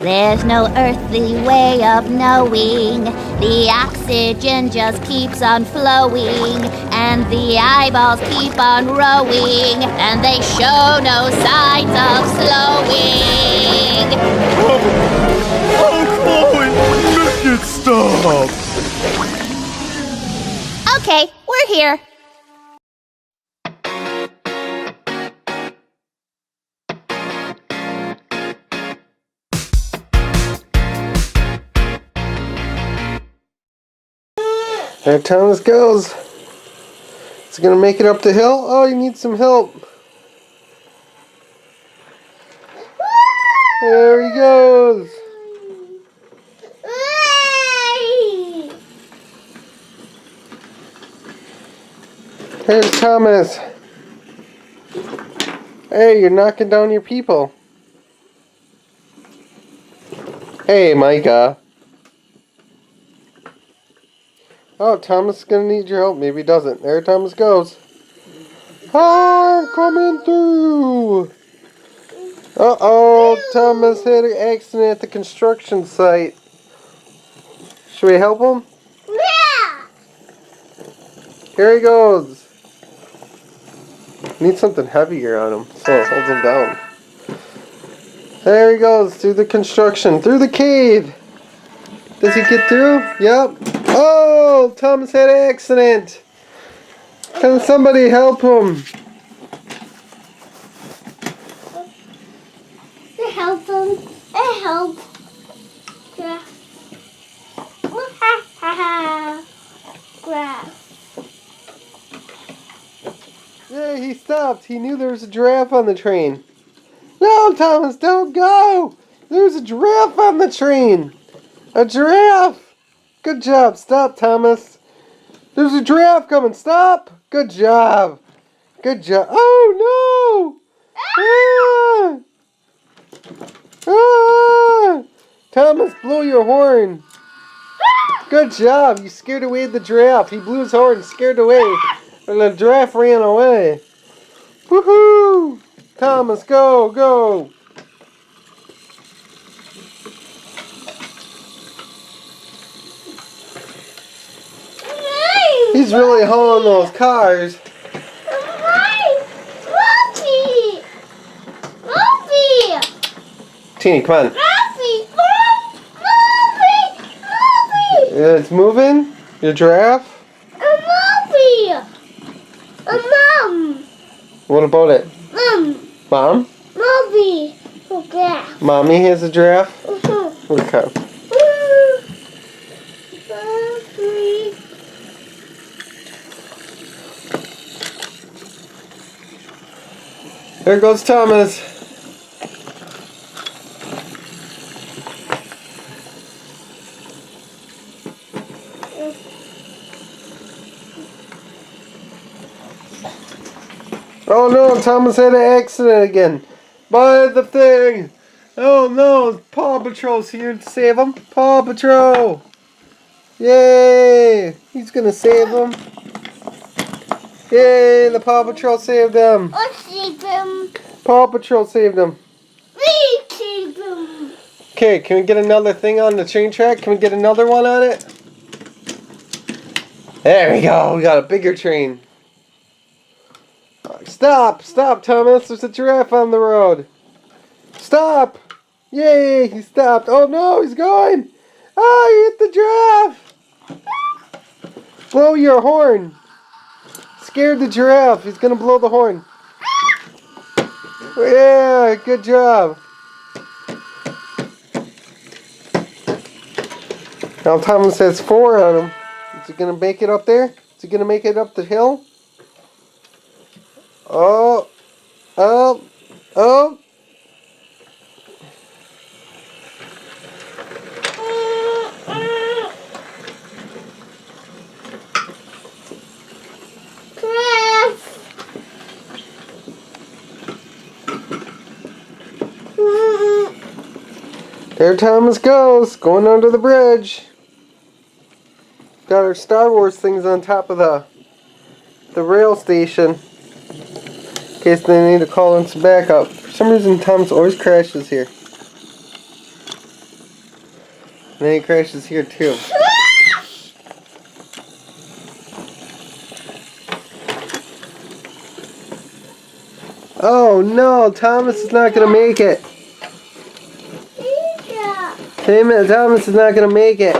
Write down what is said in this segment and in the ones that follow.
There's no earthly way of knowing. The oxygen just keeps on flowing, and the eyeballs keep on rowing, and they show no signs of slowing. Oh, Chloe, make it stop! Okay, we're here. There Thomas goes. Is he gonna make it up the hill? Oh, he needs some help. There he goes. Here's Thomas. Hey, you're knocking down your people. Hey, Micah. Oh, Thomas is gonna need your help. Maybe he doesn't. There Thomas goes. I'm coming through. Uh-oh, Thomas had an accident at the construction site. Should we help him? Yeah. Here he goes. Need something heavier on him so it holds him down. There he goes, through the construction, through the cave. Does he get through? Yep. Oh, Thomas had an accident. Can somebody help him? Help him. Help. Yeah. Grab. Yeah, he stopped. He knew there was a giraffe on the train. No, Thomas, don't go. There's a giraffe on the train. A giraffe. Good job. Stop, Thomas. There's a giraffe coming. Stop. Good job. Good job. Oh, no. Ah. Thomas, blow your horn. Good job. You scared away the giraffe. He blew his horn and scared away. And the giraffe ran away. Woohoo! Thomas, go, go. He's really hauling those cars. Ruffy! Ruffy! Teeny, come on. Ruffy! Ruffy! It's moving. Your giraffe. Ruffy! Mom! What about it? Mom? Ruffy! Okay. Mommy has a giraffe? Okay. Ruffy! There goes Thomas. Oh no, Thomas had an accident again. By the thing. Oh no, Paw Patrol's here to save him. Paw Patrol. Yay. He's gonna save him. Yay, the Paw Patrol saved him. Let's save him. Paw Patrol saved him. We save him. Okay, can we get another thing on the train track? Can we get another one on it? There we go. We got a bigger train. Stop! Stop, Thomas! There's a giraffe on the road. Stop! Yay! He stopped. Oh no, he's going! Oh, you hit the giraffe! Blow your horn. Scared the giraffe. He's gonna blow the horn. Yeah, good job. Now Thomas has 4 on him. Is he gonna make it up there? Is he gonna make it up the hill? Oh, oh, oh. There Thomas goes, going under the bridge. Got our Star Wars things on top of the rail station. In case they need to call in some backup. For some reason, Thomas always crashes here. then he crashes here too. Oh no, Thomas is not gonna make it. Thomas is not gonna make it.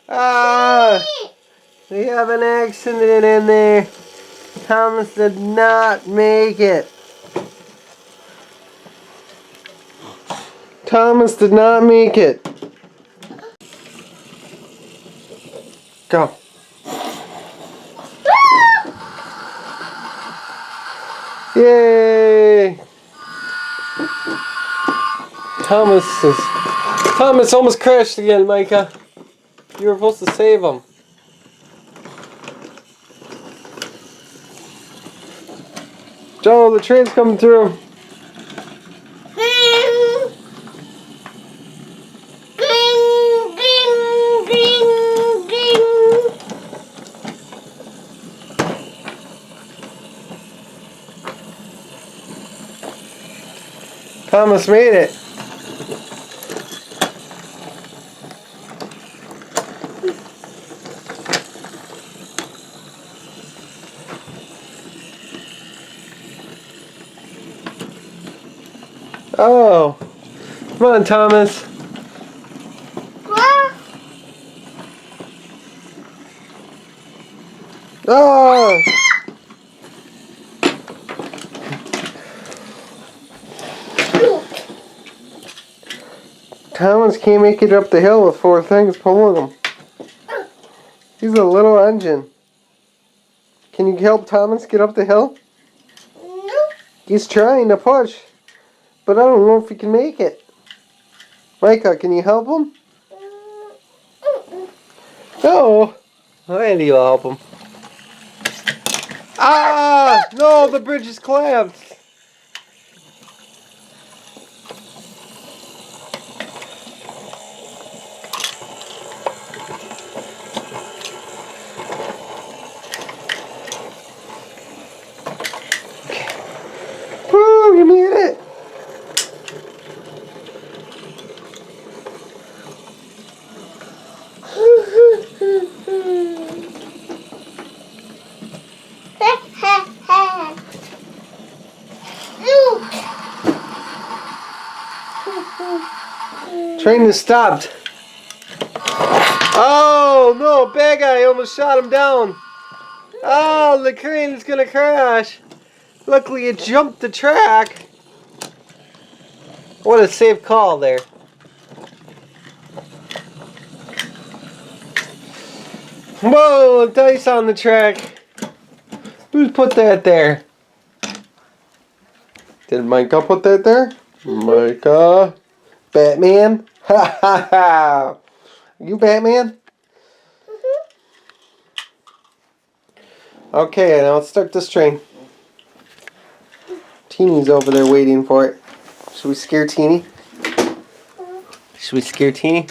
Ah! We have an accident in there. Thomas did not make it. Thomas did not make it. Go. Yay! Thomas almost crashed again, Micah. You were supposed to save him. Joe, the train's coming through. Thomas made it. Oh, come on, Thomas. Oh! Thomas can't make it up the hill with 4 things pulling him. He's a little engine. Can you help Thomas get up the hill? No. He's trying to push, but I don't know if he can make it. Micah, can you help him? No. Andy will help him. Ah! No, the bridge is collapsed. Woo, you made it. Train is stopped. Oh no, bad guy almost shot him down. Oh, the crane is gonna crash. Luckily it jumped the track. What a safe call there. Whoa, dice on the track. Who's put that there? Did Micah put that there? Micah. Batman? Ha ha ha! You Batman? Okay, now let's start this train. Teeny's over there waiting for it. Should we scare Teeny? Should we scare Teeny?